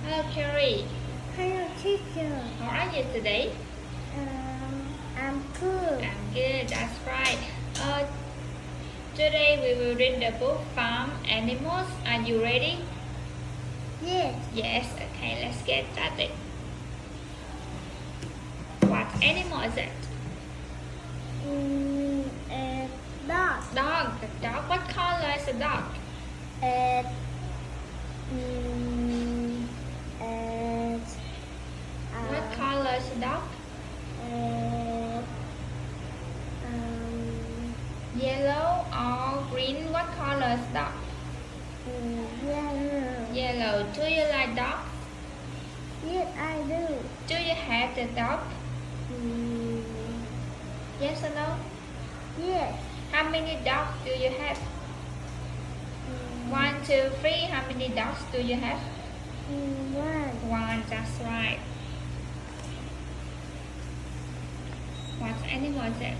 Hello, Cherry. Hello, teacher. How are you today? I'm good. I'm good. That's right. Today we will read the book Farm Animals. Are you ready? Yes. Yes. Okay, let's get started. What animal is it? A dog. Dog. The dog. What color is the dog? What color is the dog? Yellow or green? What color is dog? Yellow. Yellow. Do you like dogs? Yes, I do. Do you have the dog? Yes or no? Yes. How many dogs do you have? 1, 2, 3. How many dogs do you have? One. That's right. What animal is it?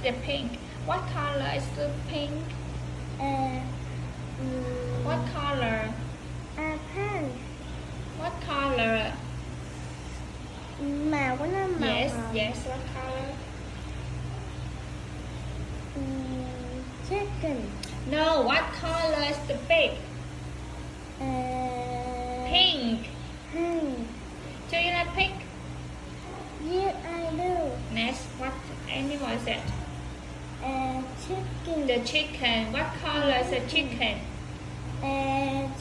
The pink. What color is the pink? What color? Pink. What color? Màu của nó màu Yes, hồng. yes. What color? Chicken. No. What color is the pig? Pink. Pink. Do you like pink? Yes, I do. Next, what animal is it? Chicken. The chicken. What color is the chicken? Yellow.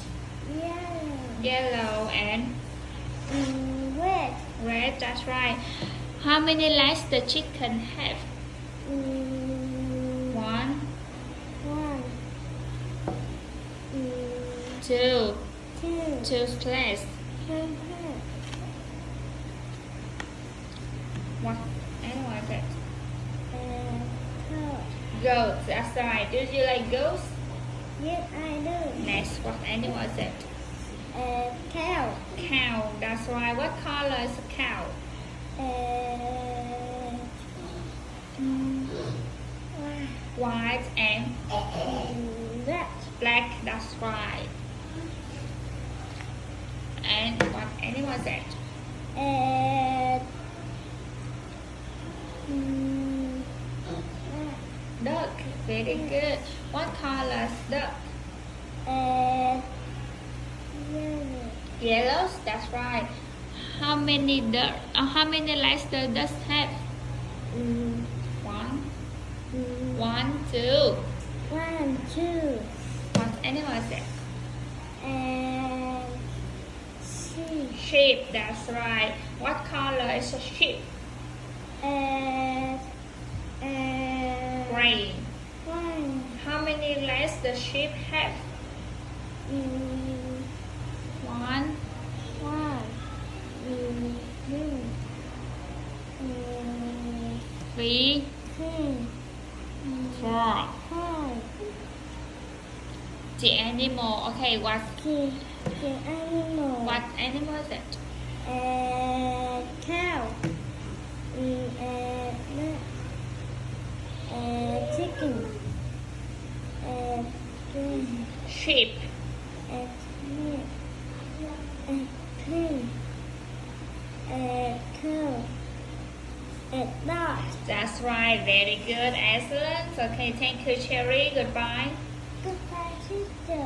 Yellow and Red. red. That's right. How many legs the chicken have? One, One. two. Two. Two legs. What animal is it? Goat. That's right. Do you like goats? Yes, I do. Next, what animal is it? Cow. Cow. That's right. What color is a cow? White and Black. black. That's right. And what animal is it? Duck. Very good. What color is duck? Yellow. Yellow. That's right. How many legs does duck have? One, two. 1, 2. What animal is it? Sheep. Sheep. That's right. What color is a sheep? Gray. 1. How many legs does sheep have? 1, 1. 3, 4. The animal. Okay, what Animal. animal is it? Cow. Chicken. Sheep. Pig. Cow. Dog. That's right. Very good. Excellent. Okay, thank you, Cherry. Goodbye. Goodbye, teacher.